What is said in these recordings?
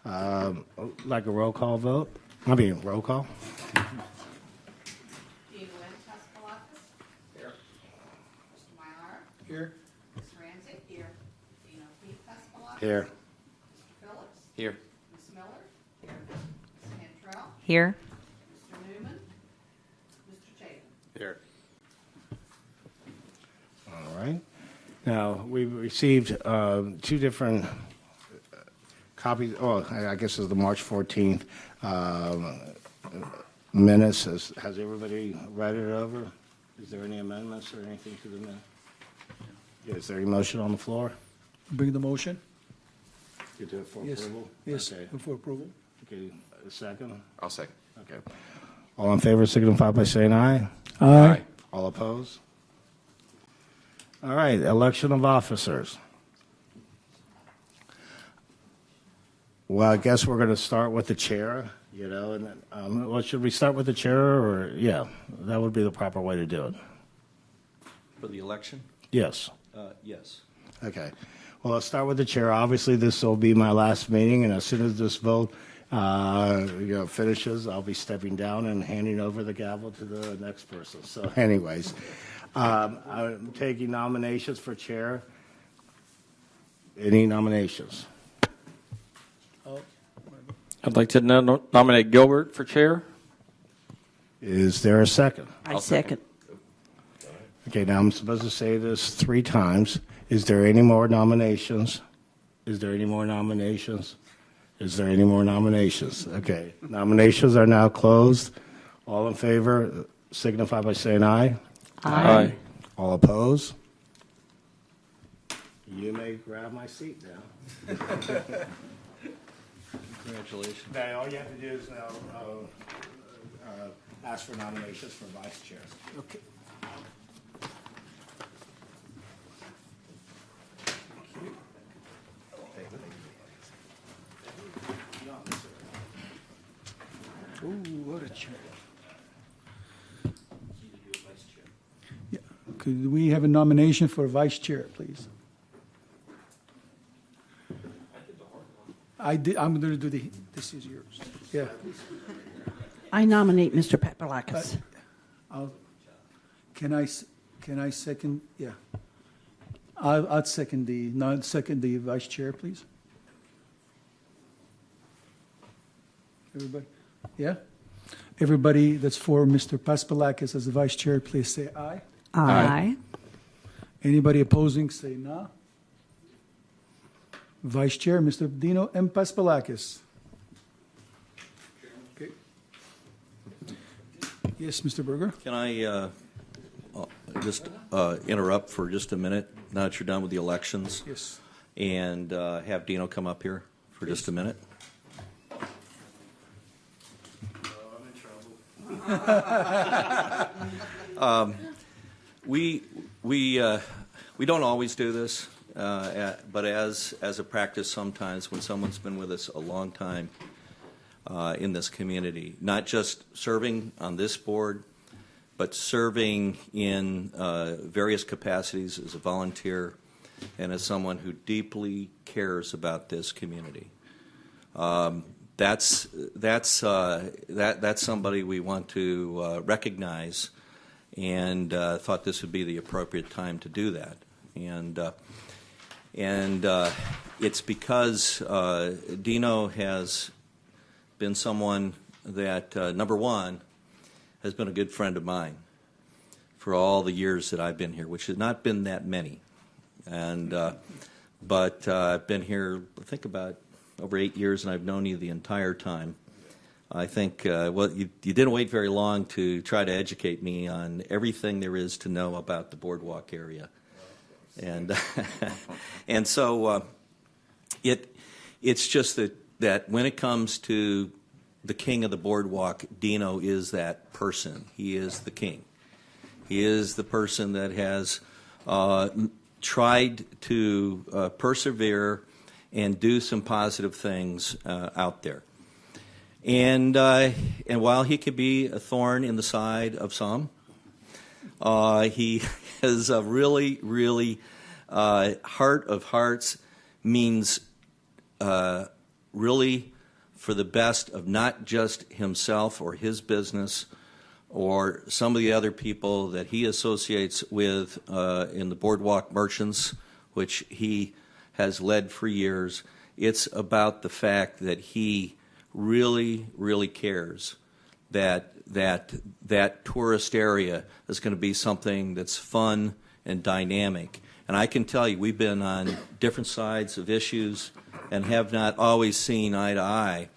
Like a roll call vote? I mean, roll call? Dean Pascalakis. Here. Mr. Mylar. Here. Ms. Ramsey. Here. Dino P. Pascalakis. Here. Mr. Phillips. Here. Ms. Miller. Here. Ms. Cantrell. Here. Mr. Newman. Mr. Chapin. Here. All right. Now, we've received two different copies. Oh, I guess it's the March 14th minutes. Has everybody read it over? Is there any amendments or anything to the minute? Is there any motion on the floor? Bring the motion. You do it for Yes. approval? Yes, Okay. for approval. Okay, a second? I'll second. Okay. All in favor signify by saying aye. Aye. All opposed? All right, election of officers. Well, I guess we're going to start with the chair, and then, well, should we start with the chair, or, yeah, that would be the proper way to do it. For the election? Yes. Yes. Okay. Well, let's start with the chair. Obviously, this will be my last meeting, and as soon as this vote finishes, I'll be stepping down and handing over the gavel to the next person. So anyways, I'm taking nominations for chair. Any nominations? I'd like to nominate Gilbert for chair. Is there a second? I second. Okay, now I'm supposed to say this 3 times. Is there any more nominations? Is there any more nominations? Is there any more nominations? Okay, nominations are now closed. All in favor signify by saying aye. Aye. All opposed? You may grab my seat now. Congratulations. Now, all you have to do is now ask for nominations for vice chair. Okay. Ooh, what a chair. Yeah. Could we have a nomination for vice chair, please? I'm going to do this is yours. Yeah. I nominate Mr. Papalakis. Can I second? Yeah. I'd second the vice chair, please. Everybody? Yeah? Everybody that's for Mr. Paspalakis as the vice chair, please say aye. Aye. Anybody opposing, say no. Vice Chair, Mr. Dino M. Paspalakis. Okay. Yes, Mr. Berger? Can I just interrupt for just a minute, now that you're done with the elections? Yes. And have Dino come up here for just a minute? We don't always do this, but as a practice, sometimes when someone's been with us a long time in this community, not just serving on this board, but serving in various capacities as a volunteer and as someone who deeply cares about this community. That's somebody we want to recognize, and thought this would be the appropriate time to do that. And it's because Dino has been someone that, number one, has been a good friend of mine for all the years that I've been here, which has not been that many. And but I've been here, I think, about over 8 years, and I've known you the entire time. I think, well, you didn't wait very long to try to educate me on everything there is to know about the Boardwalk area. And and so it's just that when it comes to the king of the Boardwalk, Dino is that person. He is the king. He is the person that has tried to persevere and do some positive things out there. And while he could be a thorn in the side of some, he is a really, really heart of hearts, means really for the best of not just himself or his business or some of the other people that he associates with in the Boardwalk Merchants, which he has led for years. It's about the fact that he really, really cares that tourist area is going to be something that's fun and dynamic. And I can tell you, we've been on different sides of issues and have not always seen eye to eye,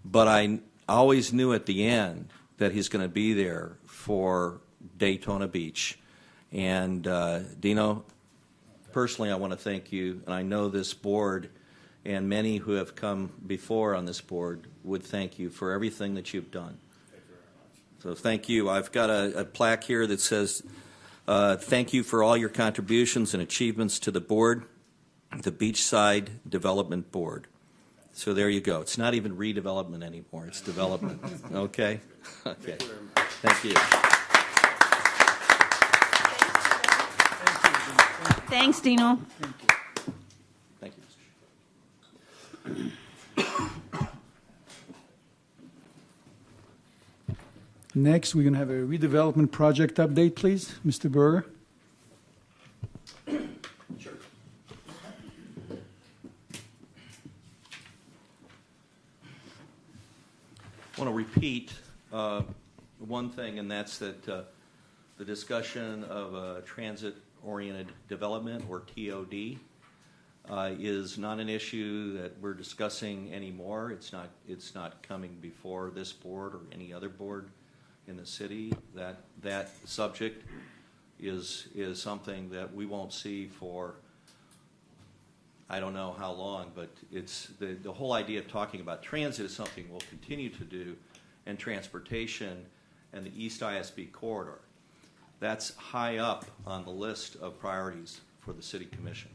but I always knew at the end that he's going to be there for Daytona Beach. And Dino, personally, I want to thank you, and I know this board and many who have come before on this board would thank you for everything that you've done. Thank you very much. So thank you. I've got a plaque here that says, thank you for all your contributions and achievements to the board, the Beachside Development Board. So there you go. It's not even redevelopment anymore. It's development. Okay? Okay. Thank you. Thanks, Dino. Thank you, Next, we're going to have a redevelopment project update, please. Mr. Berger. Sure. I want to repeat one thing, and that's that the discussion of transit-oriented development, or TOD, is not an issue that we're discussing anymore. It's not coming before this board or any other board in the city. That subject is something that we won't see for I don't know how long, but it's the whole idea of talking about transit is something we'll continue to do, and transportation and the East ISB corridor. That's high up on the list of priorities for the City Commission.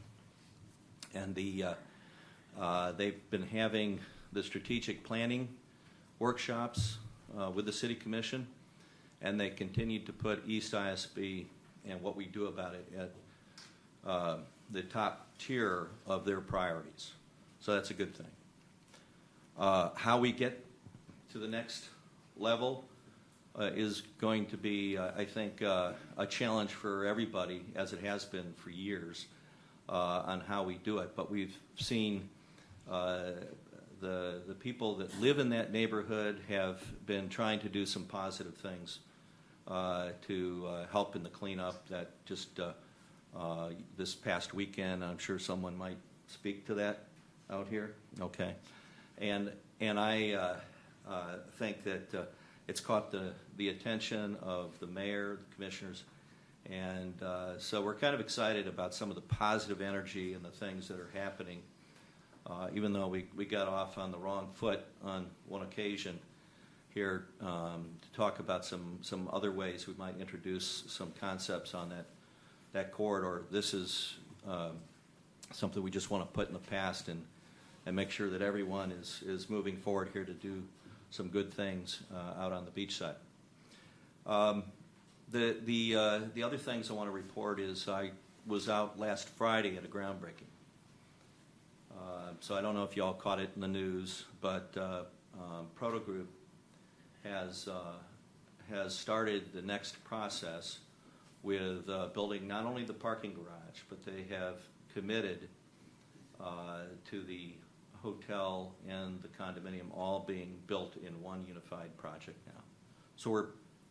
And they've been having the strategic planning workshops with the City Commission, and they continue to put East ISB and what we do about it at the top tier of their priorities. So that's a good thing. How we get to the next level is going to be, I think, a challenge for everybody, as it has been for years, on how we do it. But we've seen the people that live in that neighborhood have been trying to do some positive things to help in the cleanup that just this past weekend. I'm sure someone might speak to that out here. Okay. And I think that it's caught the attention of the mayor, the commissioners, and so we're kind of excited about some of the positive energy and the things that are happening, even though we got off on the wrong foot on one occasion here to talk about some other ways we might introduce some concepts on that corridor. This is something we just want to put in the past and make sure that everyone is moving forward here to do some good things out on the beach side. The other things I want to report is I was out last Friday at a groundbreaking. So I don't know if you all caught it in the news, but Proto Group has started the next process with building not only the parking garage, but they have committed to the hotel and the condominium all being built in one unified project now. So we're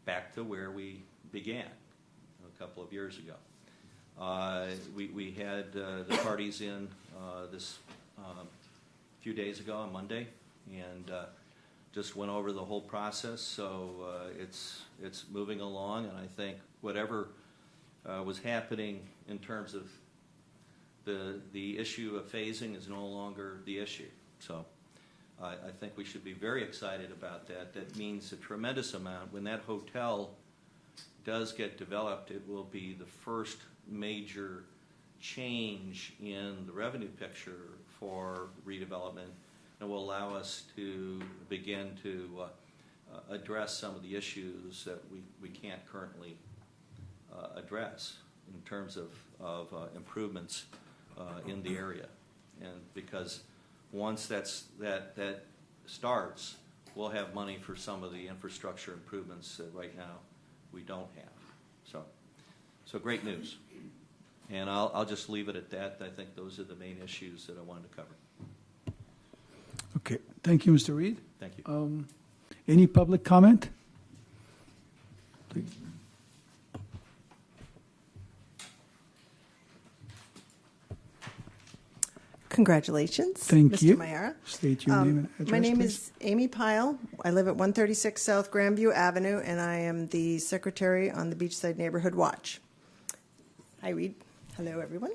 back to where we began a couple of years ago. We had the parties in this few days ago on Monday, and just went over the whole process. So it's moving along, and I think whatever was happening in terms of the issue of phasing is no longer the issue. So I think we should be very excited about that. That means a tremendous amount. When that hotel does get developed, it will be the first major change in the revenue picture for redevelopment, and will allow us to begin to address some of the issues that we can't currently address in terms of improvements in the area. And because once that starts, we'll have money for some of the infrastructure improvements that right now we don't have. So great news. And I'll just leave it at that. I think those are the main issues that I wanted to cover. Okay, thank you, Mr. Reed. Thank you. Any public comment? Please. Congratulations, Thank Mr. you. Mayara. State your name and address, My name please. is Amy Pyle. I live at 136 South Grandview Avenue, and I am the secretary on the Beachside Neighborhood Watch. Hi, Reed. Hello, everyone.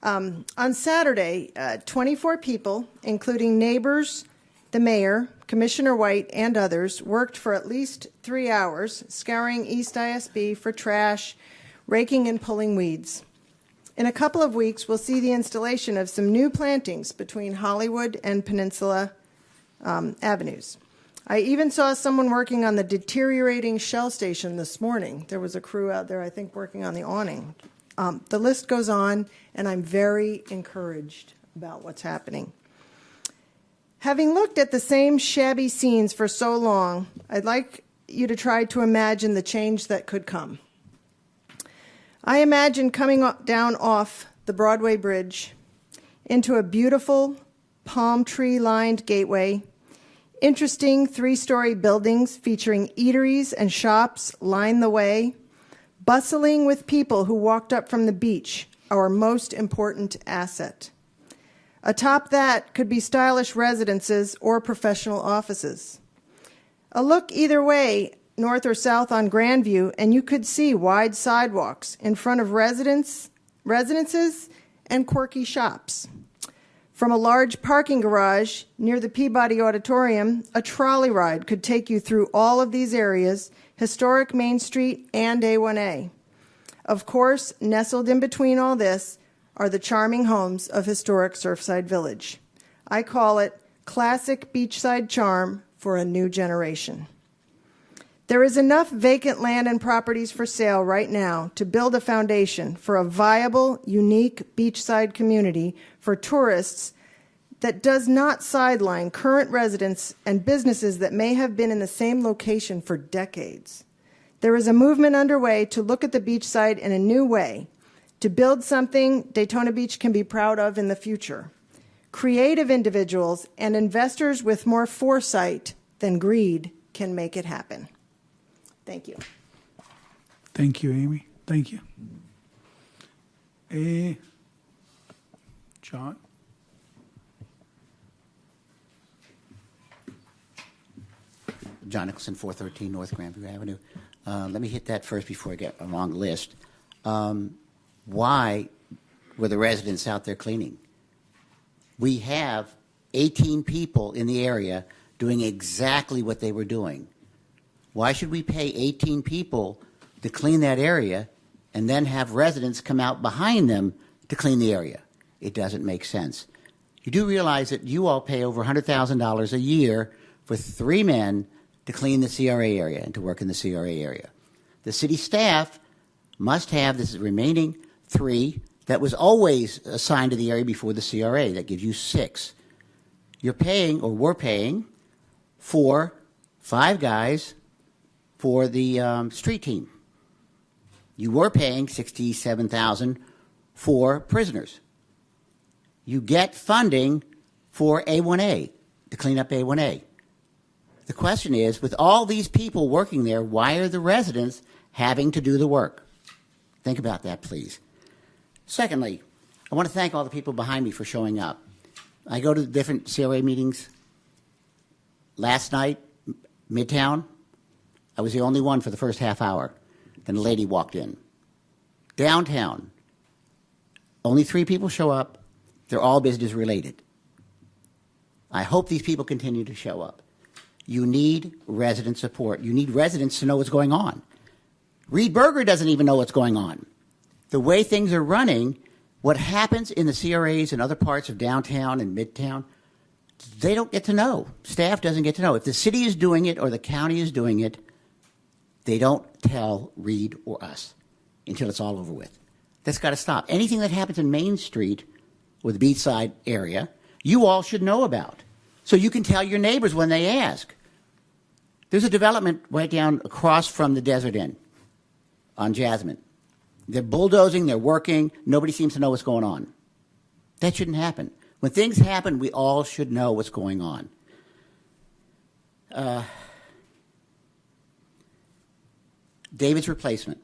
On Saturday, 24 people, including neighbors, the mayor, Commissioner White, and others, worked for at least 3 hours scouring East ISB for trash, raking and pulling weeds. In a couple of weeks, we'll see the installation of some new plantings between Hollywood and Peninsula avenues. I even saw someone working on the deteriorating Shell station this morning. There was a crew out there, I think, working on the awning. The list goes on, and I'm very encouraged about what's happening. Having looked at the same shabby scenes for so long, I'd like you to try to imagine the change that could come. I imagine coming down off the Broadway Bridge into a beautiful palm tree-lined gateway, interesting 3-story buildings featuring eateries and shops line the way, bustling with people who walked up from the beach, our most important asset. Atop that could be stylish residences or professional offices. A look either way, north or south on Grandview, and you could see wide sidewalks in front of residences and quirky shops. From a large parking garage near the Peabody Auditorium, a trolley ride could take you through all of these areas, historic Main Street and A1A. Of course, nestled in between all this are the charming homes of historic Surfside Village. I call it classic beachside charm for a new generation. There is enough vacant land and properties for sale right now to build a foundation for a viable, unique beachside community for tourists that does not sideline current residents and businesses that may have been in the same location for decades. There is a movement underway to look at the beachside in a new way, to build something Daytona Beach can be proud of in the future. Creative individuals and investors with more foresight than greed can make it happen. Thank you. Thank you, Amy. Thank you. John? John Nicholson, 413 North Grandview Avenue. Let me hit that first before I get a long list. Why were the residents out there cleaning? We have 18 people in the area doing exactly what they were doing. Why should we pay 18 people to clean that area and then have residents come out behind them to clean the area? It doesn't make sense. You do realize that you all pay over $100,000 a year for 3 men to clean the CRA area and to work in the CRA area. The city staff must have this remaining 3 that was always assigned to the area before the CRA. That gives you 6. You're paying, or we're paying, for 5 guys for the street team. You were paying $67,000 for prisoners. You get funding for A1A, to clean up A1A. The question is, with all these people working there, why are the residents having to do the work? Think about that, please. Secondly, I want to thank all the people behind me for showing up. I go to different CRA meetings. Last night, Midtown, I was the only one for the first half hour. Then a lady walked in. Downtown, only 3 people show up. They're all business related. I hope these people continue to show up. You need resident support. You need residents to know what's going on. Reed Berger doesn't even know what's going on. The way things are running, what happens in the CRAs and other parts of downtown and midtown, they don't get to know. Staff doesn't get to know. If the city is doing it or the county is doing it, they don't tell Reed or us until it's all over with. That's got to stop. Anything that happens in Main Street or the Beachside area, you all should know about. So you can tell your neighbors when they ask. There's a development right down across from the Desert Inn on Jasmine. They're bulldozing, they're working, nobody seems to know what's going on. That shouldn't happen. When things happen, we all should know what's going on. David's replacement.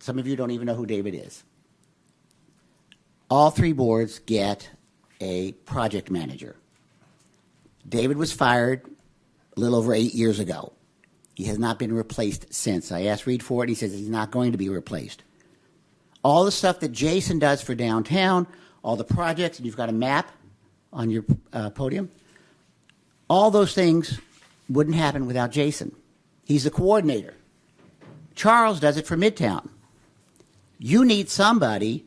Some of you don't even know who David is. All three boards get a project manager. David was fired a little over 8 years ago. He has not been replaced since. I asked Reed for it, and he says he's not going to be replaced. All the stuff that Jason does for downtown, all the projects, and you've got a map on your podium, all those things wouldn't happen without Jason. He's the coordinator. Charles does it for Midtown. You need somebody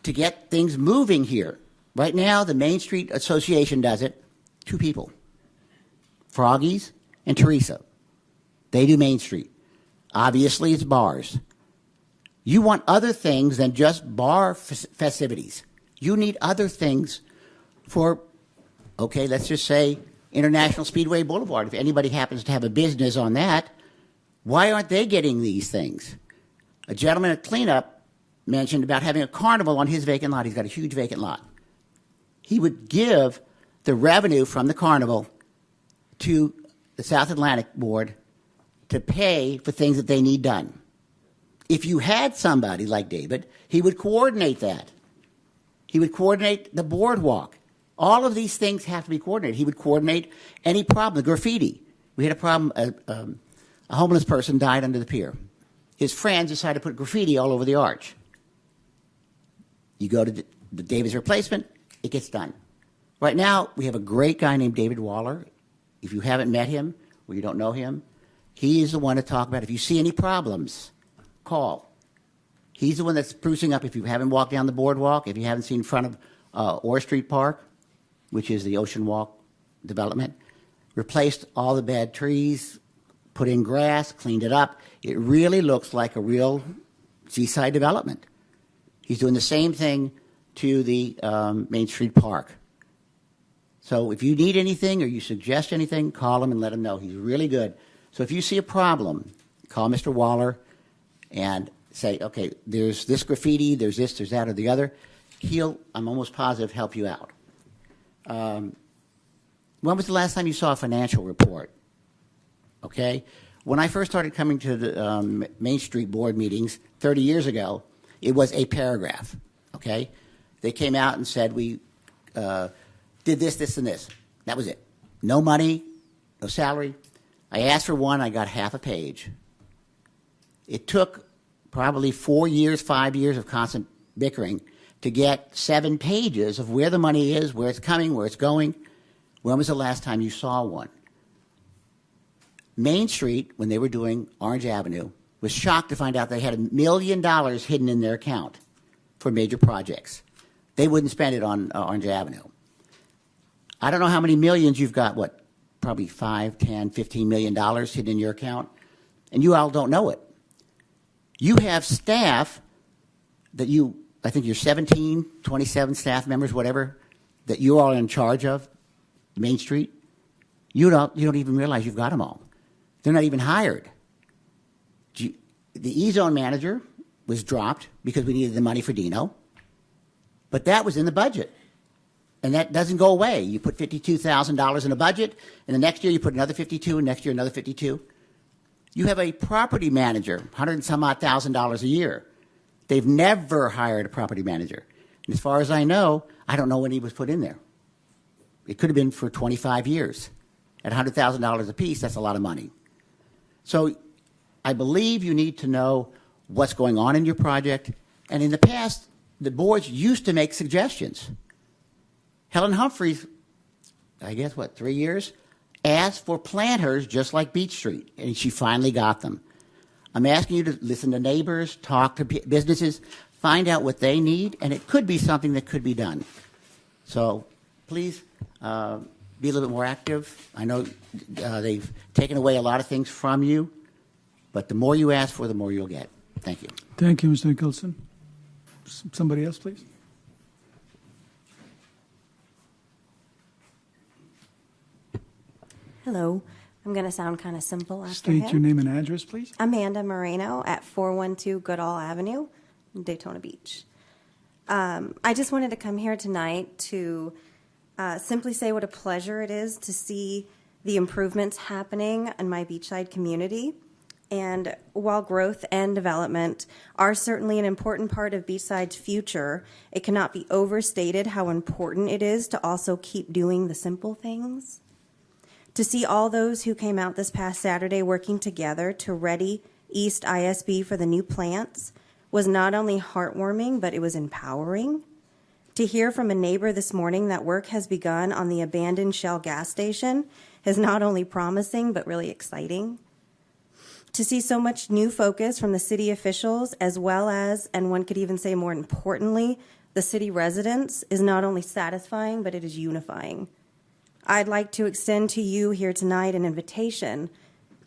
to get things moving here. Right now, the Main Street Association does it. 2 people, Froggies and Teresa. They do Main Street. Obviously, it's bars. You want other things than just bar festivities. You need other things for, okay, let's just say International Speedway Boulevard. If anybody happens to have a business on that, why aren't they getting these things? A gentleman at Cleanup mentioned about having a carnival on his vacant lot. He's got a huge vacant lot. He would give the revenue from the carnival to the South Atlantic Board to pay for things that they need done. If you had somebody like David, he would coordinate that. He would coordinate the boardwalk. All of these things have to be coordinated. He would coordinate any problem. The graffiti. We had a problem. A homeless person died under the pier. His friends decided to put graffiti all over the arch. You go to the David's replacement, it gets done. Right now, we have a great guy named David Waller. If you haven't met him or you don't know him, he is the one to talk about. If you see any problems, call. He's the one that's sprucing up. If you haven't walked down the boardwalk, if you haven't seen in front of Orr Street Park, which is the Ocean Walk development, replaced all the bad trees, put in grass, cleaned it up. It really looks like a real seaside development. He's doing the same thing to the Main Street Park. So if you need anything or you suggest anything, call him and let him know. He's really good. So if you see a problem, call Mr. Waller and say, okay, there's this graffiti, there's this, there's that, or the other. He'll, I'm almost positive, help you out. When was the last time you saw a financial report? Okay? When I first started coming to the Main Street board meetings 30 years ago, it was a paragraph. Okay? They came out and said, we did this, this, and this. That was it. No money, no salary. I asked for one, I got half a page. It took probably 4 years, 5 years of constant bickering to get 7 pages of where the money is, where it's coming, where it's going. When was the last time you saw one? Main Street, when they were doing Orange Avenue, was shocked to find out they had $1 million hidden in their account for major projects. They wouldn't spend it on Orange Avenue. I don't know how many millions you've got, what, probably $5, $10, $15 million hidden in your account, and you all don't know it. You have staff that you, I think you're 17, 27 staff members, whatever, that you are in charge of, Main Street. You don't even realize you've got them all. They're not even hired. The E-Zone manager was dropped because we needed the money for Dino, but that was in the budget. And that doesn't go away. You put $52,000 in a budget, and the next year you put another 52, and next year another 52. You have a property manager, $100 and some odd thousand a year. They've never hired a property manager. And as far as I know, I don't know when he was put in there. It could have been for 25 years. At $100,000 apiece, that's a lot of money. So I believe you need to know what's going on in your project. And in the past, the boards used to make suggestions. Helen Humphreys, I guess, 3 years, asked for planters just like Beach Street, and she finally got them. I'm asking you to listen to neighbors, talk to businesses, find out what they need, and it could be something that could be done. So please be a little bit more active. I know they've taken away a lot of things from you, but the more you ask for, the more you'll get. Thank you. Thank you, Mr. Nicholson. Somebody else, please. Hello. I'm going to sound kind of simple after State him. your name and address, please. Amanda Moreno at 412 Goodall Avenue, Daytona Beach. I just wanted to come here tonight to simply say what a pleasure it is to see the improvements happening in my beachside community. And while growth and development are certainly an important part of Beachside's future, it cannot be overstated how important it is to also keep doing the simple things. To see all those who came out this past Saturday working together to ready East ISB for the new plants was not only heartwarming, but it was empowering. To hear from a neighbor this morning that work has begun on the abandoned Shell gas station is not only promising, but really exciting. To see so much new focus from the city officials, as well as, and one could even say more importantly, the city residents, is not only satisfying, but it is unifying. I'd like to extend to you here tonight an invitation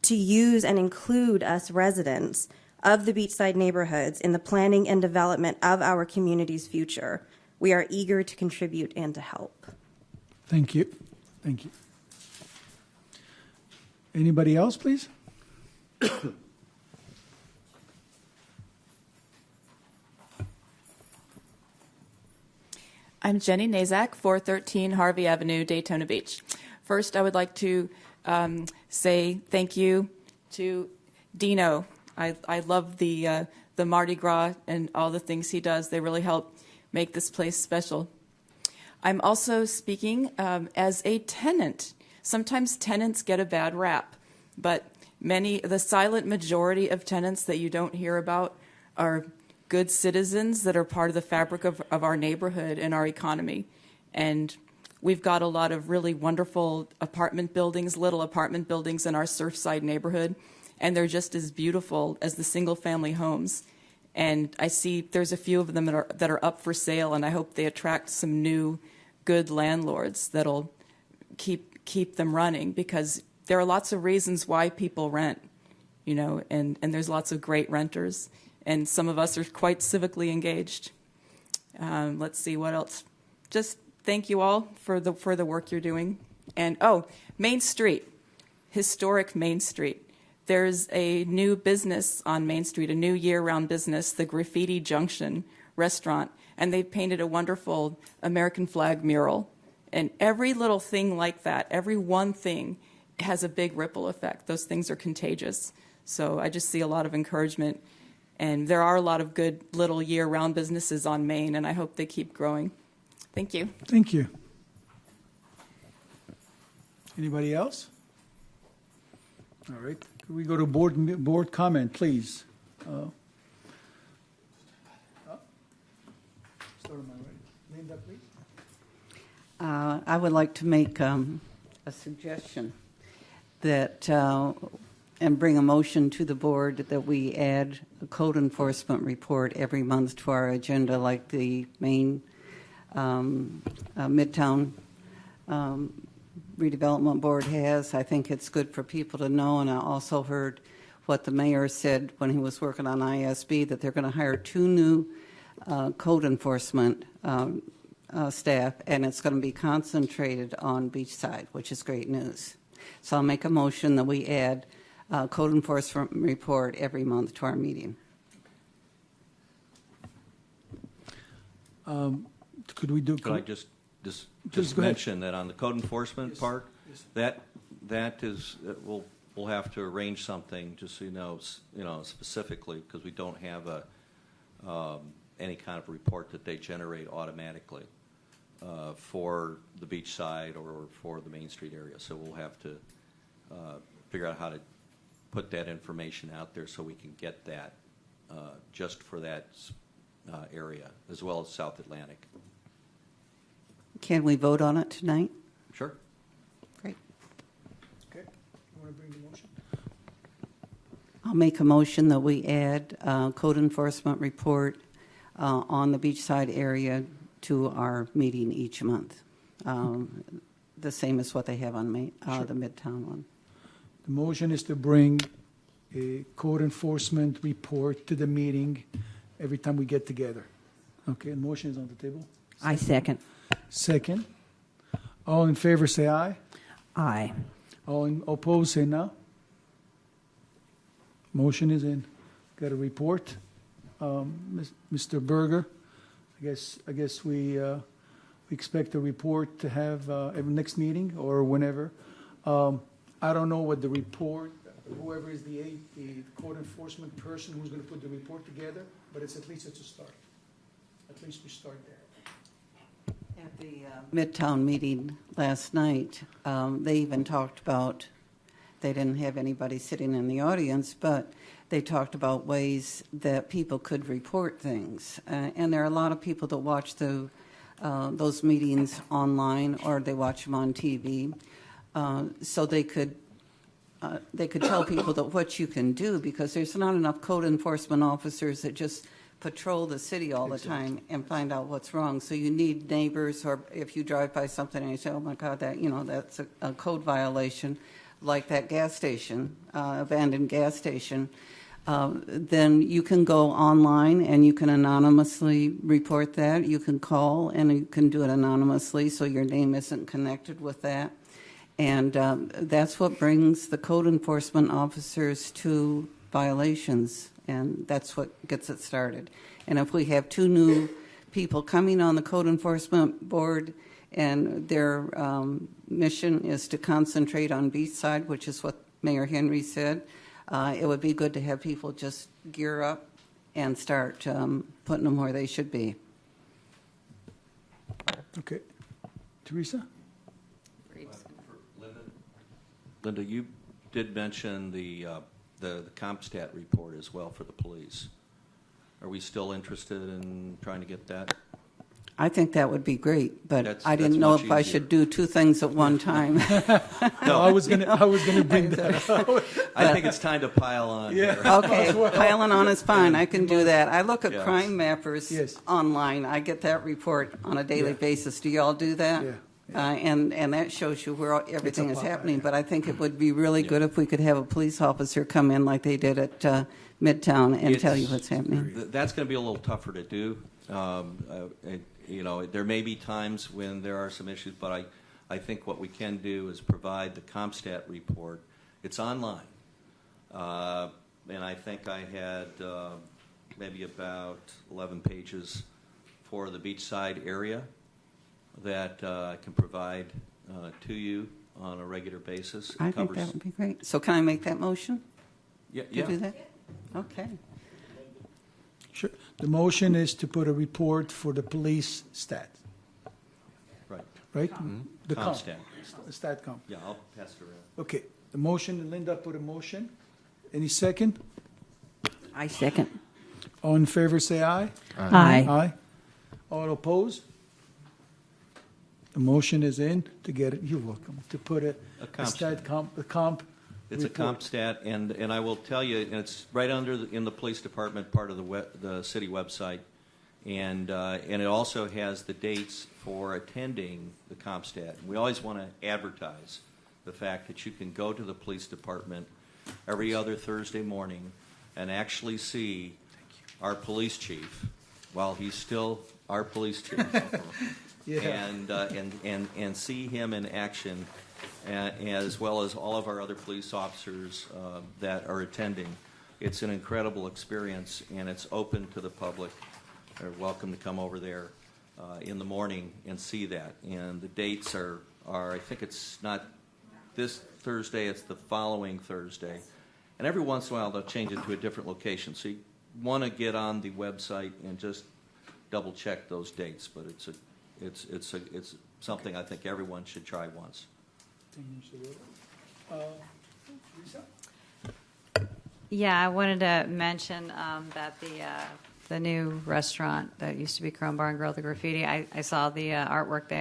to use and include us residents of the beachside neighborhoods in the planning and development of our community's future. We are eager to contribute and to help. Thank you. Thank you. Anybody else, please? I'm Jenny Nazak, 413 Harvey Avenue, Daytona Beach. First, I would like to say thank you to Dino. I love the Mardi Gras and all the things he does. They really help make this place special. I'm also speaking as a tenant. Sometimes tenants get a bad rap, but the silent majority of tenants that you don't hear about are good citizens that are part of the fabric of our neighborhood and our economy. And we've got a lot of really wonderful apartment buildings, little apartment buildings in our Surfside neighborhood, and they're just as beautiful as the single-family homes. And I see there's a few of them that are up for sale, and I hope they attract some new good landlords that'll keep them running, because there are lots of reasons why people rent, and there's lots of great renters. And some of us are quite civically engaged. Let's see, what else? Just thank you all for the work you're doing. And, Main Street, historic Main Street. There's a new business on Main Street, a new year-round business, the Graffiti Junction restaurant. And they've painted a wonderful American flag mural. And every little thing like that, every one thing, has a big ripple effect. Those things are contagious. So I just see a lot of encouragement. And there are a lot of good little year-round businesses on Main, and I hope they keep growing. Thank you. Thank you. Anybody else? All right. Could we go to board comment, please? Start on my right. Linda, please. I would like to make a suggestion that and bring a motion to the board that we add a code enforcement report every month to our agenda, like the main Midtown Redevelopment Board has. I think it's good for people to know, and I also heard what the mayor said when he was working on ISB, that they're going to hire 2 new code enforcement staff, and it's going to be concentrated on Beachside, which is great news. So I'll make a motion that we add code enforcement report every month to our meeting. Could we do? Could I just go mention that on the code enforcement part, that is we'll have to arrange something, just so you know specifically, because we don't have any kind of report that they generate automatically for the Beachside or for the Main Street area. So we'll have to figure out how to put that information out there so we can get that just for that area, as well as South Atlantic. Can we vote on it tonight? Sure. Great. Okay. You want to bring the motion? I'll make a motion that we add code enforcement report on the Beachside area to our meeting each month. The same as what they have on the Midtown one. The motion is to bring a code enforcement report to the meeting every time we get together. Okay, the motion is on the table. I second. Second. All in favor say aye. Aye. All opposed, say no. Motion is in. Got a report. Mr. Berger, I guess we expect a report to have every next meeting or whenever. I don't know what the report, whoever is the code enforcement person who's going to put the report together, but it's at least it's a start. At least we start there. At the Midtown meeting last night, they even talked about, they didn't have anybody sitting in the audience, but they talked about ways that people could report things. And there are a lot of people that watch those meetings online or they watch them on TV. So they could tell people that what you can do, because there's not enough code enforcement officers that just patrol the city all the time and find out what's wrong. So you need neighbors, or if you drive by something and you say, oh my God, that's a code violation, like that gas station, abandoned gas station, then you can go online and you can anonymously report that. You can call and you can do it anonymously so your name isn't connected with that. And that's what brings the code enforcement officers to violations, and that's what gets it started. And if we have 2 new people coming on the code enforcement board and their mission is to concentrate on Beachside, which is what Mayor Henry said, it would be good to have people just gear up and start putting them where they should be. Okay. Teresa? Linda, you did mention the CompStat report as well for the police. Are we still interested in trying to get that? I think that would be great, but I that's didn't know much if I easier. should do 2 things at one time. No, I was gonna bring that up. I think it's time to pile on. Yeah. Here. Okay, piling on is fine. I can do that. I look at Yes. crime mappers Yes. online. I get that report on a daily basis. Do y'all do that? Yeah. And that shows you where everything is pile, happening. yeah. But I think it would be really good if we could have a police officer come in like they did at Midtown and tell you what's happening. That's going to be a little tougher to do. There may be times when there are some issues, but I think what we can do is provide the CompStat report. It's online. And I think I had maybe about 11 pages for the Beachside area that I can provide to you on a regular basis. I think that would be great. So can I make that motion Yeah, to do that? Okay. Sure. The motion is to put a report for the police stat, right. right? The CompStat. Stat comp. Yeah, I'll pass it around. Okay. The motion, Linda put a motion. Any second? I second. All in favor, say aye. Aye. Aye. All opposed? The motion is in to get it. You're welcome. To put a CompStat. stat comp. It's report. a CompStat, and I will tell you, it's right in the police department part of the city website, and it also has the dates for attending the CompStat. We always want to advertise the fact that you can go to the police department every other Thursday morning and actually see our police chief while he's still our police chief, Yeah. and see him in action. As well as all of our other police officers that are attending. It's an incredible experience, and it's open to the public. They're welcome to come over there in the morning and see that. And the dates are I think it's not this Thursday, it's the following Thursday. And every once in a while, they'll change it to a different location. So you want to get on the website and just double-check those dates. But it's something I think everyone should try once. Yeah, I wanted to mention that the new restaurant that used to be Chrome Bar and Grill, the graffiti. I saw the artwork.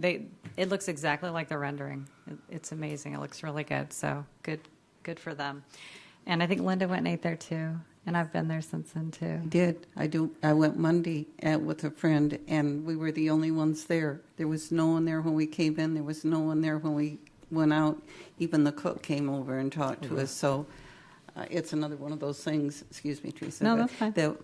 It looks exactly like the rendering. It's amazing. It looks really good. So good for them. And I think Linda went and ate there too. And I've been there since then too. I did. I went Monday with a friend, and we were the only ones there. There was no one there when we came in. There was no one there when we went out. Even the cook came over and talked to us. So it's another one of those things. Excuse me, Teresa. No, that's fine. That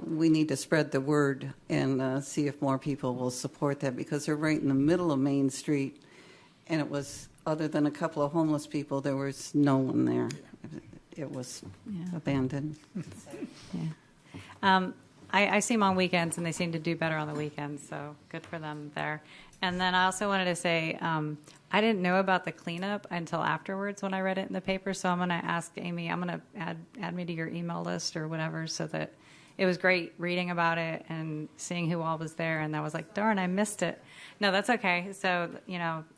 we need to spread the word and see if more people will support that, because they're right in the middle of Main Street, and it was Other than a couple of homeless people, there was no one there. It was abandoned. Yeah. I see them on weekends, and they seem to do better on the weekends, so good for them there. And then I also wanted to say I didn't know about the cleanup until afterwards when I read it in the paper, so I'm going to ask Amy, I'm going to add me to your email list or whatever, so that it was great reading about it and seeing who all was there, and I was like, darn, I missed it. No, that's okay. So,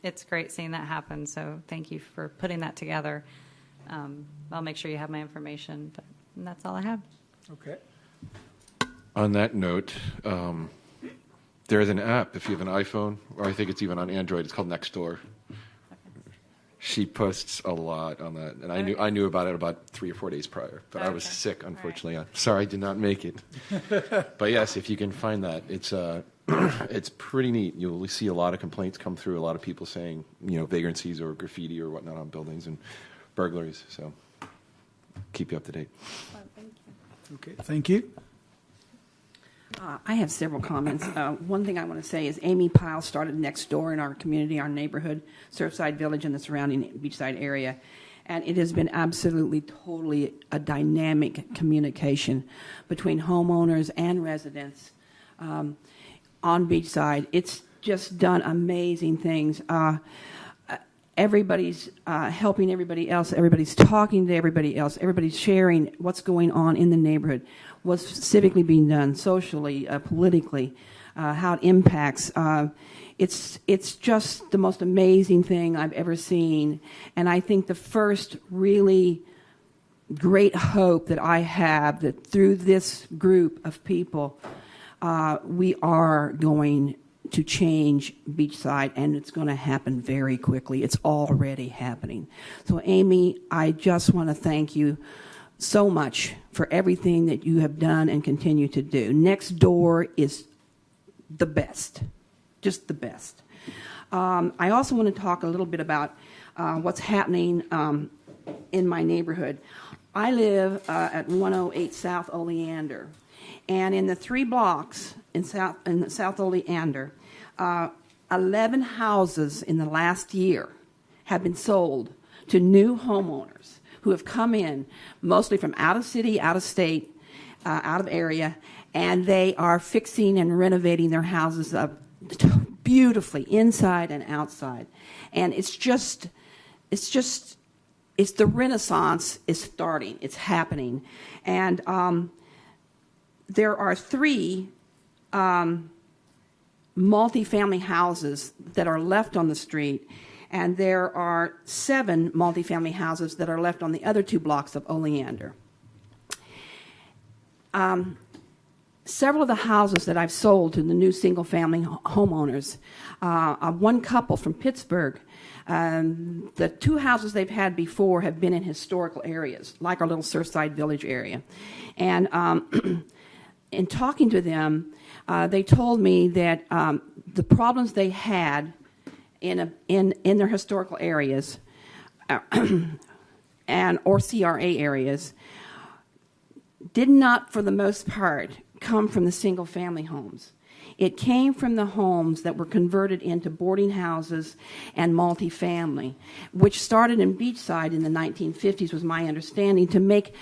it's great seeing that happen, so thank you for putting that together. I'll make sure you have my information, and that's all I have. Okay. On that note, there is an app if you have an iPhone, or I think it's even on Android. It's called Nextdoor. She posts a lot on that, and I knew about it about 3 or 4 days prior, but I was sick, unfortunately. Right. Sorry, I did not make it. But yes, if you can find that, it's pretty neat. You'll see a lot of complaints come through. A lot of people saying vagrancies or graffiti or whatnot on buildings and burglaries. So keep you up to date. Well, thank you. Okay, thank you. I have several comments. One thing I want to say is Amy Pyle started Nextdoor in our community, our neighborhood, Surfside Village, and the surrounding Beachside area. And it has been absolutely, totally a dynamic communication between homeowners and residents on Beachside. It's just done amazing things. Everybody's helping everybody else. Everybody's talking to everybody else. Everybody's sharing what's going on in the neighborhood, what's civically being done, socially, politically, how it impacts. It's just the most amazing thing I've ever seen. And I think the first really great hope that I have that through this group of people, we are going to change Beachside, and it's going to happen very quickly. It's already happening. So, Amy, I just want to thank you so much for everything that you have done and continue to do. Nextdoor is the best, just the best. I also want to talk a little bit about what's happening in my neighborhood. I live at 108 South Oleander, and in the 3 blocks in South Oleander, 11 houses in the last year have been sold to new homeowners who have come in, mostly from out of city, out of state, out of area, and they are fixing and renovating their houses up beautifully, inside and outside. And it's the Renaissance is starting. It's happening. And there are 3 multifamily houses that are left on the street, and there are 7 multifamily houses that are left on the other 2 blocks of Oleander. Several of the houses that I've sold to the new single-family homeowners, one couple from Pittsburgh, the 2 houses they've had before have been in historical areas, like our little Surfside Village area. And in talking to them, they told me that the problems they had in their historical areas or CRA areas did not, for the most part, come from the single-family homes. It came from the homes that were converted into boarding houses and multifamily, which started in Beachside in the 1950s, was my understanding, to make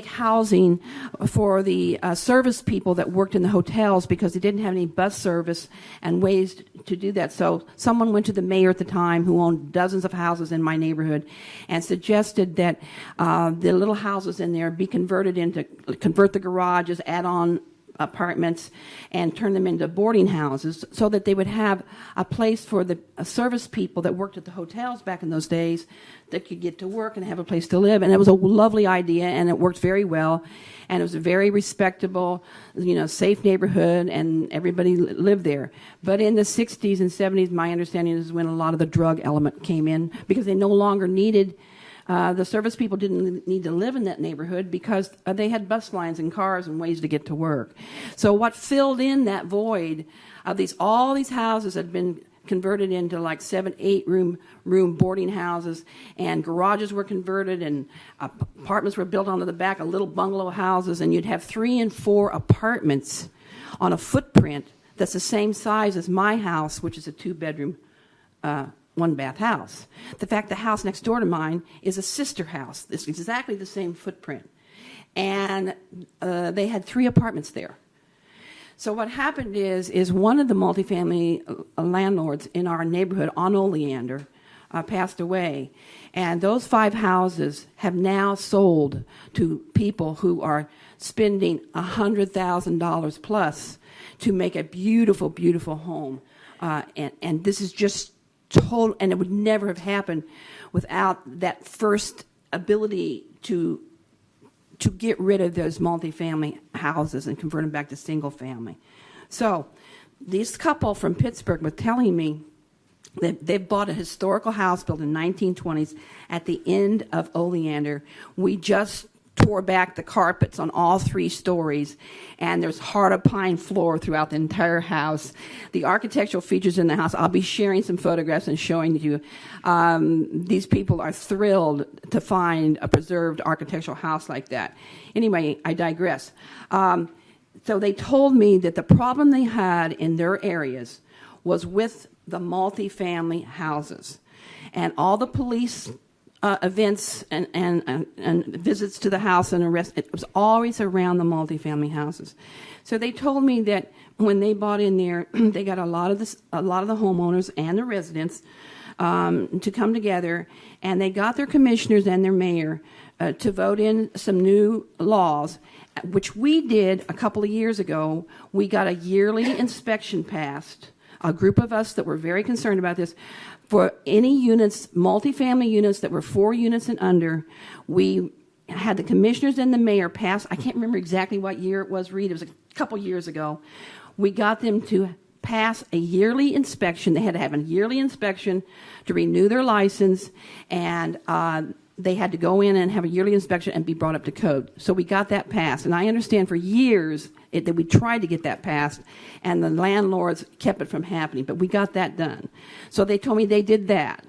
housing for the service people that worked in the hotels because they didn't have any bus service and ways to do that. So someone went to the mayor at the time, who owned dozens of houses in my neighborhood, and suggested that the little houses in there be convert the garages, add on apartments, and turn them into boarding houses so that they would have a place for the service people that worked at the hotels back in those days that could get to work and have a place to live. And it was a lovely idea, and it worked very well, and it was a very respectable, safe neighborhood, and everybody lived there. But in the 60s and 70s, my understanding is when a lot of the drug element came in, because they no longer needed the service people didn't need to live in that neighborhood because they had bus lines and cars and ways to get to work. So what filled in that void of all these houses had been converted into like 7-8 room boarding houses, and garages were converted, and apartments were built onto the back of little bungalow houses, and you'd have 3 and 4 apartments on a footprint that's the same size as my house, which is a 2-bedroom one bath house. The fact the house next door to mine is a sister house. It's exactly the same footprint. And they had 3 apartments there. So what happened is one of the multifamily landlords in our neighborhood on Oleander passed away. And those 5 houses have now sold to people who are spending $100,000 plus to make a beautiful, beautiful home. And this is just total, and it would never have happened without that first ability to get rid of those multifamily houses and convert them back to single family. So this couple from Pittsburgh was telling me that they bought a historical house built in the 1920s at the end of Oleander. We just tore back the carpets on all 3 stories, and there's heart of pine floor throughout the entire house. The architectural features in the house, I'll be sharing some photographs and showing you. These people are thrilled to find a preserved architectural house like that. Anyway, I digress. So they told me that the problem they had in their areas was with the multifamily houses. And all the police events and visits to the house and arrest, it was always around the multifamily houses. So they told me that when they bought in there, they got a lot of the homeowners and the residents to come together, and they got their commissioners and their mayor to vote in some new laws, which we did a couple of years ago. We got a yearly inspection passed. A group of us that were very concerned about this. For any units, multifamily units that were 4 units and under, we had the commissioners and the mayor pass. I can't remember exactly what year it was, Reed. It was a couple years ago. We got them to pass a yearly inspection. They had to have a yearly inspection to renew their license, and they had to go in and have a yearly inspection and be brought up to code. So we got that passed. And I understand for years that we tried to get that passed, and the landlords kept it from happening. But we got that done. So they told me they did that.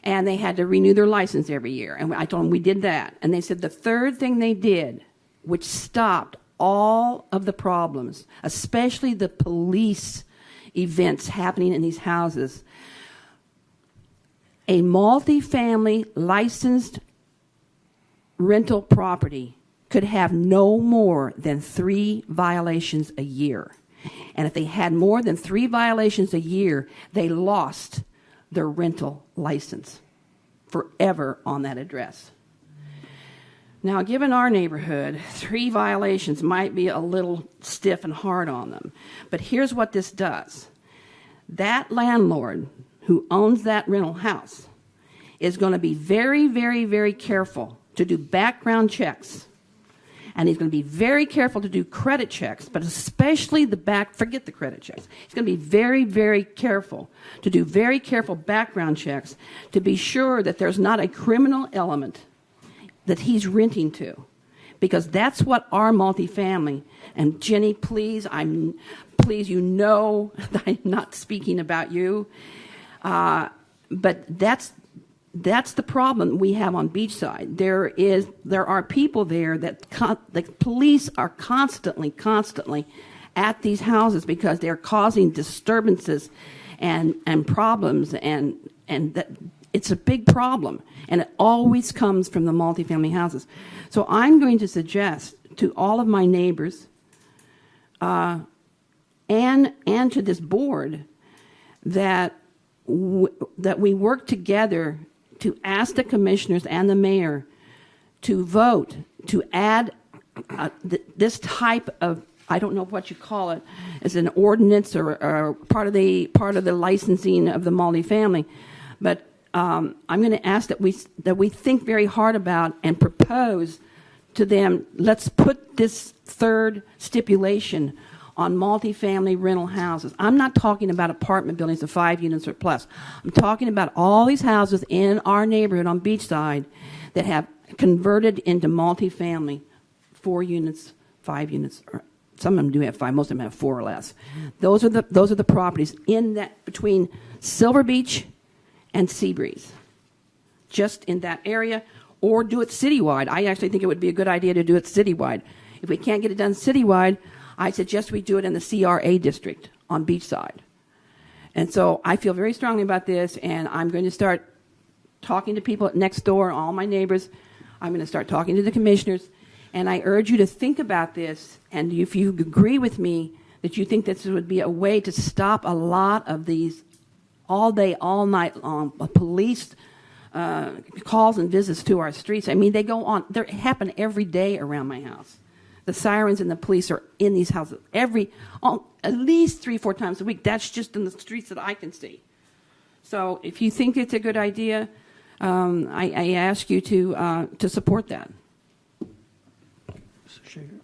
And they had to renew their license every year. And I told them we did that. And they said the third thing they did, which stopped all of the problems, especially the police events happening in these houses, a multifamily licensed rental property could have no more than 3 violations a year. And if they had more than 3 violations a year, they lost their rental license forever on that address. Now, given our neighborhood, 3 violations might be a little stiff and hard on them. But here's what this does. That landlord who owns that rental house is going to be very, very, very careful to do background checks. And he's going to be very careful to do credit checks, but especially forget the credit checks. He's going to be very, very careful to do very careful background checks to be sure that there's not a criminal element that he's renting to. Because that's what our multifamily, and Jenny, please, you know that I'm not speaking about you, but that's the problem we have on Beachside. There are people there that the police are constantly at these houses because they're causing disturbances and problems, and that it's a big problem, and it always comes from the multifamily houses. So I'm going to suggest to all of my neighbors and to this board that we work together to ask the commissioners and the mayor to vote to add this type of, I don't know what you call it, as an ordinance or part of the licensing of the multifamily, but I'm going to ask that we think very hard about and propose to them. Let's put this third stipulation on multifamily rental houses. I'm not talking about apartment buildings of 5 units or plus. I'm talking about all these houses in our neighborhood on Beachside that have converted into multifamily, 4 units, 5 units, or some of them do have 5. Most of them have 4 or less. Those are the properties in that between Silver Beach and Seabreeze, just in that area, or do it citywide. I actually think it would be a good idea to do it citywide. If we can't get it done citywide, I suggest we do it in the CRA district on Beachside. And so I feel very strongly about this, and I'm going to start talking to people next door, all my neighbors. I'm going to start talking to the commissioners, and I urge you to think about this, and if you agree with me that you think this would be a way to stop a lot of these all day, all night long police calls and visits to our streets. I mean, they go on. They happen every day around my house. The sirens and the police are in these houses at least 3-4 times a week. That's just in the streets that I can see. So if you think it's a good idea, I ask you to support that. Mr. Shaker.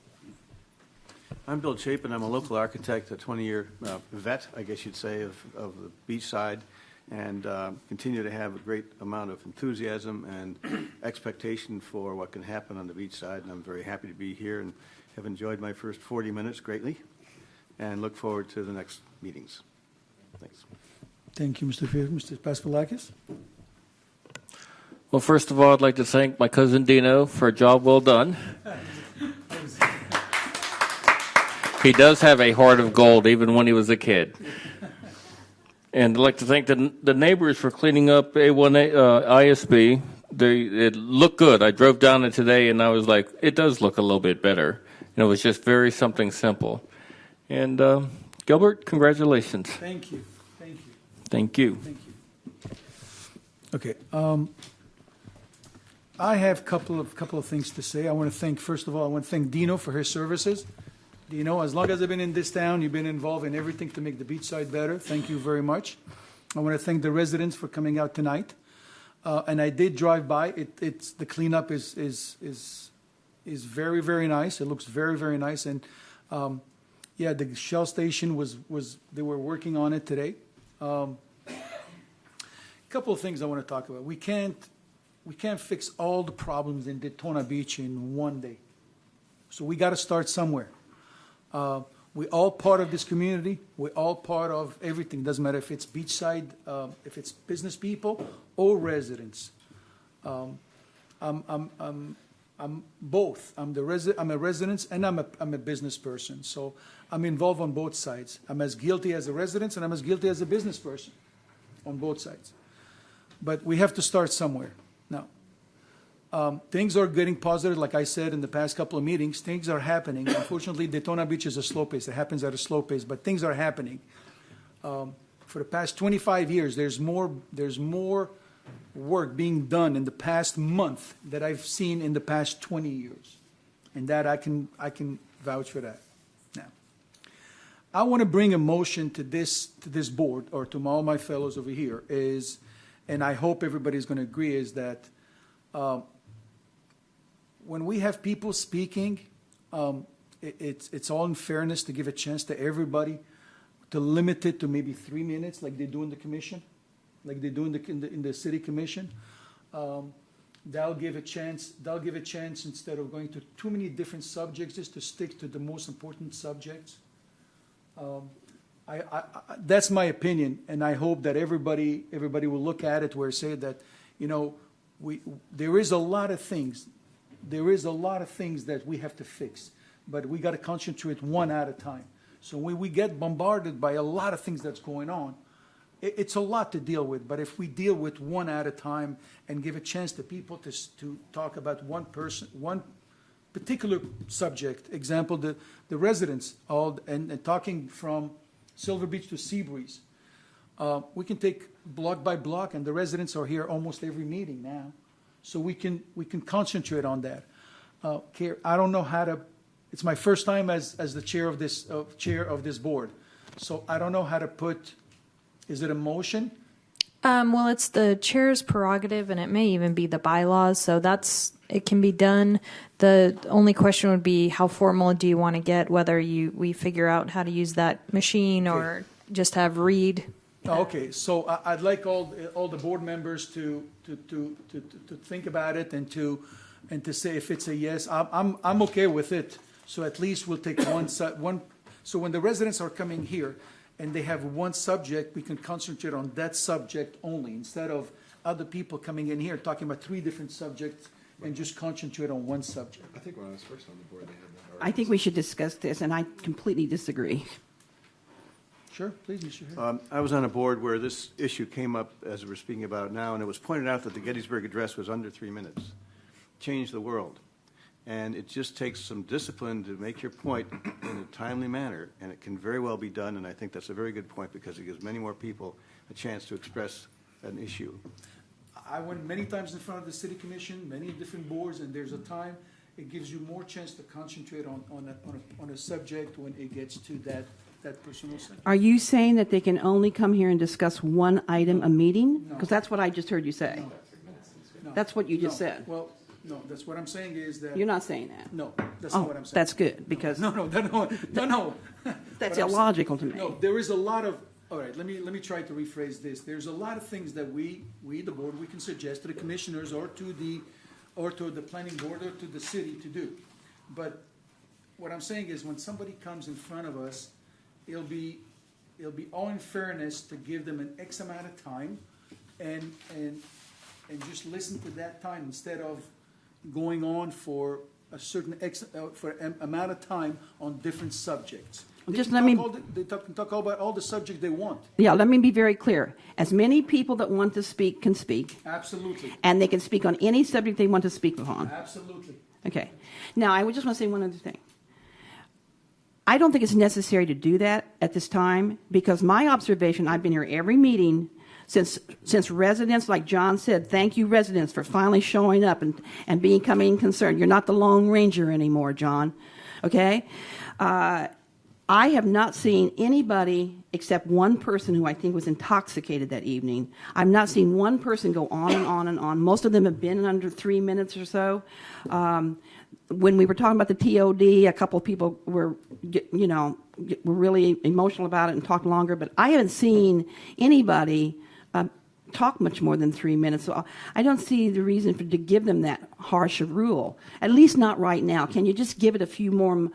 I'm Bill Chapin. I'm a local architect, a 20-year vet, I guess you'd say, of the Beachside, and continue to have a great amount of enthusiasm and expectation for what can happen on the Beachside. And I'm very happy to be here and have enjoyed my first 40 minutes greatly and look forward to the next meetings. Thanks. Thank you, Mr. Fear. Mr. Paspalakis? Well, first of all, I'd like to thank my cousin Dino for a job well done. He does have a heart of gold, even when he was a kid. And I'd like to thank the neighbors for cleaning up A1 ISB. It looked good. I drove down it today, and I was like, it does look a little bit better. And it was just something simple. And Gilbert, congratulations. Thank you. Thank you. Thank you. Thank you. Okay. I have a couple of things to say. First of all, I want to thank Dino for his services. Dino, as long as I've been in this town, you've been involved in everything to make the Beachside better. Thank you very much. I want to thank the residents for coming out tonight. And I did drive by. The cleanup is very, very nice. It looks very, very nice. And yeah, the Shell station they were working on it today. A couple of things I want to talk about. We can't fix all the problems in Daytona Beach in one day. So we got to start somewhere. We're all part of this community. We're all part of everything. Doesn't matter if it's Beachside, if it's business people or residents. I'm both. I'm a resident and I'm a business person. So I'm involved on both sides. I'm as guilty as a resident and I'm as guilty as a business person on both sides. But we have to start somewhere. Now, things are getting positive. Like I said in the past couple of meetings, things are happening. Unfortunately, Daytona Beach is a slow pace. It happens at a slow pace, but things are happening. For the past 25 years, there's more work being done in the past month that I've seen in the past 20 years, and that I can vouch for that. Now, I want to bring a motion to this board, or to all my fellows over here, and I hope everybody's going to agree, is that when we have people speaking, it's all in fairness to give a chance to everybody, to limit it to maybe 3 minutes, like they do in the commission, like they do in the city commission. They'll give a chance instead of going to too many different subjects, just to stick to the most important subjects. That's my opinion, and I hope that everybody will look at it where say that, there is a lot of things that we have to fix, but we got to concentrate one at a time. So when we get bombarded by a lot of things that's going on, it's a lot to deal with. But if we deal with one at a time and give a chance to people to talk about one particular subject, example, the residents, and talking from Silver Beach to Seabreeze, we can take block by block, and the residents are here almost every meeting now, so we can concentrate on that. I don't know how to. It's my first time as the chair of this board, so I don't know how to put. Is it a motion? Well, it's the chair's prerogative, and it may even be the bylaws, so it can be done. The only question would be, how formal do you want to get, whether we figure out how to use that machine or just have Reed. Okay, so I'd like all the board members to think about it and to say if it's a yes. I'm okay with it. So at least we'll take one. So when the residents are coming here and they have one subject, we can concentrate on that subject only, instead of other people coming in here talking about 3 different subjects and just concentrate on one subject. I think when I was first on the board, they had that. I think we should discuss this, and I completely disagree. Sure, please, Mr. Harris. I was on a board where this issue came up as we're speaking about it now, and it was pointed out that the Gettysburg Address was under 3 minutes. Changed the world. And it just takes some discipline to make your point in a timely manner, and it can very well be done, and I think that's a very good point because it gives many more people a chance to express an issue. I went many times in front of the city commission, many different boards, and there's a time it gives you more chance to concentrate on a subject when it gets to that personal subject. Are you saying that they can only come here and discuss one item a meeting? Because that's what I just heard you say. No. That's what you just No. said. Well, no, that's what I'm saying is that. You're not saying that. No, that's Oh, not what I'm saying. that's good, because No. that's What I'm illogical to me. No, there is a lot of, all right, let me try to rephrase this. There's a lot of things that we, the board, we can suggest to the commissioners or to the planning board or to the city to do. But what I'm saying is when somebody comes in front of us, it'll be all in fairness to give them an X amount of time and just listen to that time instead of going on for a certain amount of time on different subjects. Just They let can me- talk about all the subjects they want. Yeah, let me be very clear. As many people that want to speak can speak, Absolutely. and they can speak on any subject they want to speak upon. Absolutely. Okay. Now, I would just want to say one other thing. I don't think it's necessary to do that at this time because my observation, I've been here every meeting since residents, like John said, thank you residents for finally showing up and becoming concerned. You're not the Lone Ranger anymore, John. Okay? I have not seen anybody except one person who I think was intoxicated that evening. I've not seen one person go on and on and on. Most of them have been under 3 minutes or so. When we were talking about the TOD, a couple of people were really emotional about it and talked longer, but I haven't seen anybody talk much more than 3 minutes. So I don't see the reason to give them that harsh a rule, at least not right now. Can you just give it a few more?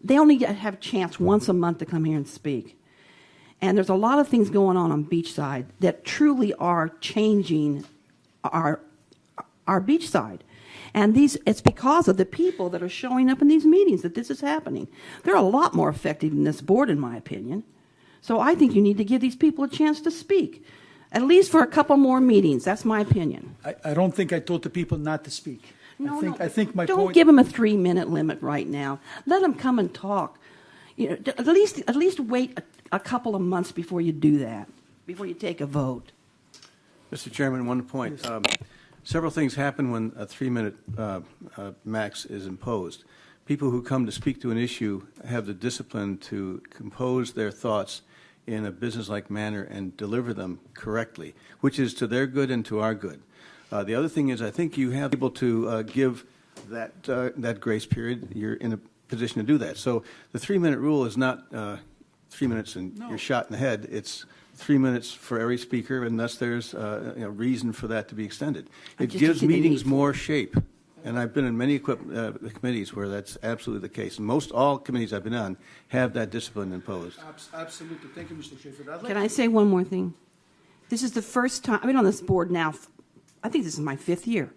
They only have a chance once a month to come here and speak. And there's a lot of things going on Beachside that truly are changing our Beachside. And it's because of the people that are showing up in these meetings that this is happening. They're a lot more effective than this board, in my opinion. So I think you need to give these people a chance to speak, at least for a couple more meetings. That's my opinion. I don't think I told the people not to speak. I think my Don't point. give them a 3-minute limit right now. Let them come and talk. You know, at least wait a couple of months before you do that, before you take a vote. Mr. Chairman, one point. Several things happen when a 3-minute max is imposed. People who come to speak to an issue have the discipline to compose their thoughts in a businesslike manner and deliver them correctly, which is to their good and to our good. The other thing is I think you have able to give that grace period. You're in a position to do that. So the 3-minute rule is not 3 minutes and you're shot in the head. It's 3 minutes for every speaker, and thus there's a reason for that to be extended. It gives meetings more shape, and I've been in many committees where that's absolutely the case. And most all committees I've been on have that discipline imposed. Absolutely. Thank you, Mr. Schaefer. Can I say one more thing? This is the first time, I've been on this board now, I think this is my 5th year.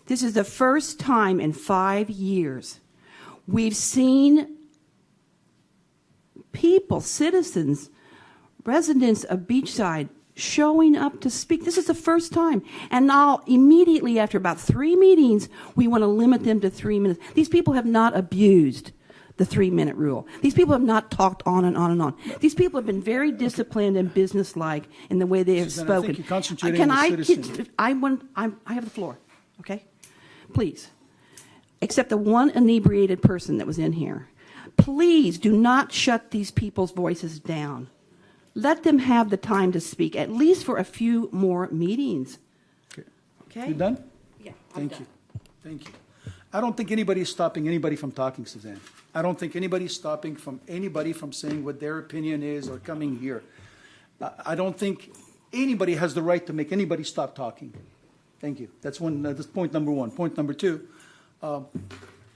This is the first time in 5 years we've seen people, citizens, residents of Beachside showing up to speak. This is the first time. And now, immediately after about 3 meetings, we want to limit them to 3 minutes. These people have not abused the 3-minute rule. These people have not talked on and on and on. These people have been very disciplined and businesslike in the way they have Susan, spoken. I think you're concentrating on the citizen. I have the floor, okay? Please. Except the one inebriated person that was in here. Please do not shut these people's voices down. Let them have the time to speak, at least for a few more meetings. Okay? You done? Yeah, Thank you. Thank you. I don't think anybody is stopping anybody from talking, Suzanne. I don't think anybody is stopping anybody from saying what their opinion is or coming here. I don't think anybody has the right to make anybody stop talking. Thank you. That's point number one. Point number two,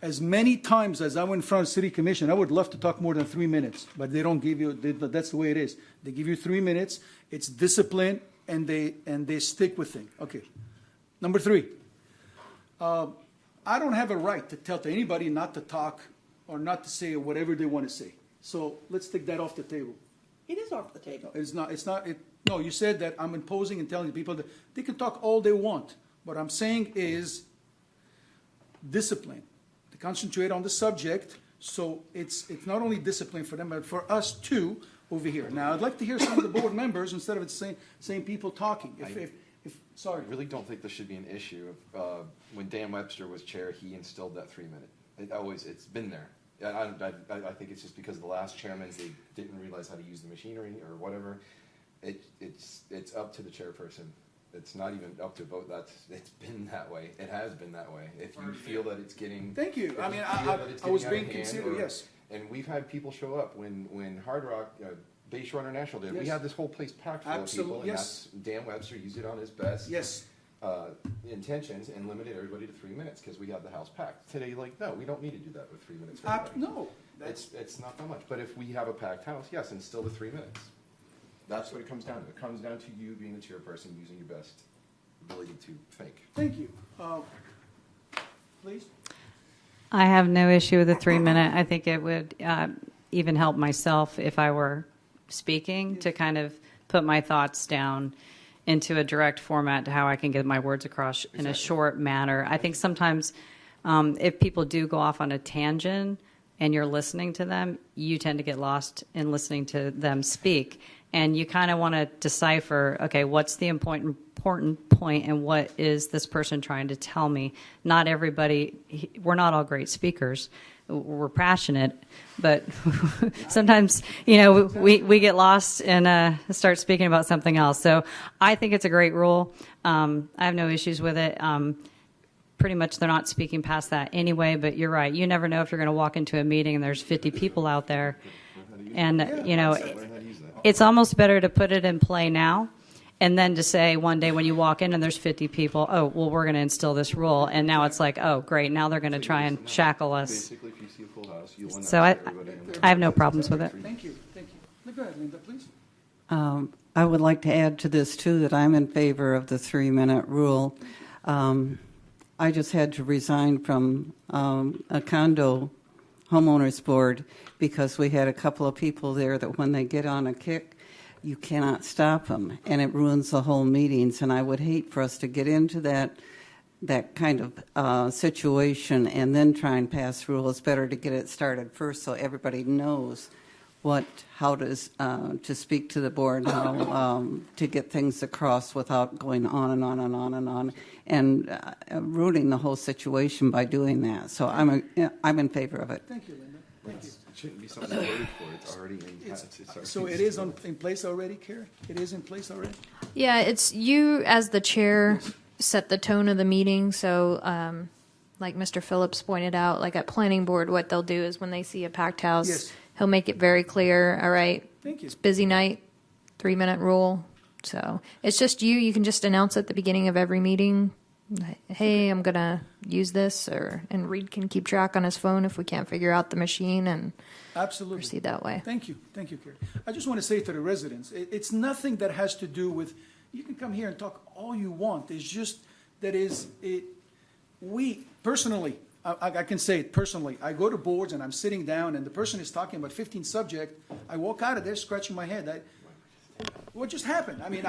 as many times as I went in front of City Commission, I would love to talk more than 3 minutes, but they don't give you, that's the way it is. They give you 3 minutes, it's discipline, and they stick with things. Okay. Number three, I don't have a right to tell to anybody not to talk or not to say whatever they want to say. So let's take that off the table. It is off the table. It's not, no, you said that I'm imposing and telling people that they can talk all they want. What I'm saying is discipline, to concentrate on the subject, so it's not only discipline for them, but for us too over here. Now, I'd like to hear some of the board members instead of the same people talking. Sorry. I really don't think this should be an issue. When Dan Webster was chair, he instilled that 3-minute. It's been there. I think it's just because of the last chairman, they didn't realize how to use the machinery or whatever. It's up to the chairperson. It's not even up to vote. It's been that way. It has been that way. If you feel that it's getting, thank you. I mean, I was being considered. Yes. And we've had people show up when Hard Rock Bayshore International did. Yes. We had this whole place packed full of people, and that's Dan Webster used it on his best intentions and limited everybody to 3 minutes because we had the house packed. Today, no, we don't need to do that with 3 minutes. No, it's not that much. But if we have a packed house, yes, and still the 3 minutes. That's what it comes down to. It comes down to you being the chairperson, using your best ability to think. Thank you. Please. I have no issue with the 3-minute. I think it would even help myself if I were speaking to kind of put my thoughts down into a direct format to how I can get my words across in a short manner. I think sometimes if people do go off on a tangent and you're listening to them, you tend to get lost in listening to them speak. And you kind of want to decipher, okay, what's the important point and what is this person trying to tell me? Not everybody, we're not all great speakers. We're passionate, but sometimes, we get lost and start speaking about something else. So I think it's a great rule. I have no issues with it. Pretty much they're not speaking past that anyway, but you're right. You never know if you're going to walk into a meeting and there's 50 people out there. And, it's almost better to put it in play now and then to say one day when you walk in and there's 50 people, oh, well, we're going to instill this rule. And now it's like, oh, great, now they're going to try and shackle us. Basically, if you see a full house, you'll So I have no problems with it. Thank you. Go ahead, Linda, please. I would like to add to this, too, that I'm in favor of the 3-minute rule. I just had to resign from a condo homeowners board because we had a couple of people there that when they get on a kick, you cannot stop them, and it ruins the whole meetings. And I would hate for us to get into that kind of situation and then try and pass rules. It's better to get it started first so everybody knows how to speak to the board, how to get things across without going on and on and on and on, and ruining the whole situation by doing that. So I'm in favor of it. Thank you, Linda. Thank you. It shouldn't be something voted for. It's already in. So it is in place already, Carrie? It is in place already? Yeah, it's you as the chair set the tone of the meeting. So, like Mr. Phillips pointed out, like at planning board, what they'll do is when they see a packed house, he'll make it very clear. All right, thank you. It's busy night, 3-minute rule. So it's just you. You can just announce at the beginning of every meeting, hey, I'm gonna use this, and Reed can keep track on his phone if we can't figure out the machine and absolutely proceed that way. Thank you, Carrie. I just want to say to the residents, it's nothing that has to do with. You can come here and talk all you want. It's just that we personally. I can say it personally. I go to boards and I'm sitting down and the person is talking about 15 subjects. I walk out of there scratching my head. What just happened? I mean,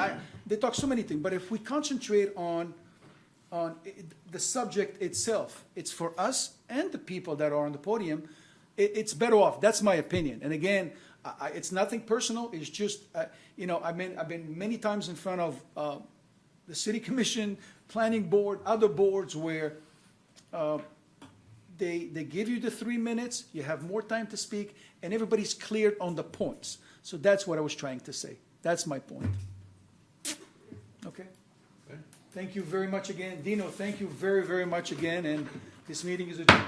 they talk so many things. But if we concentrate on the subject itself, it's for us and the people that are on the podium, it's better off. That's my opinion. And again, it's nothing personal. It's just, I've been many times in front of the city commission, planning board, other boards where they give you the 3 minutes, you have more time to speak, and everybody's cleared on the points. So that's what I was trying to say. That's my point. Okay. Thank you very much again. Dino, thank you very, very much again. And this meeting is adjourned.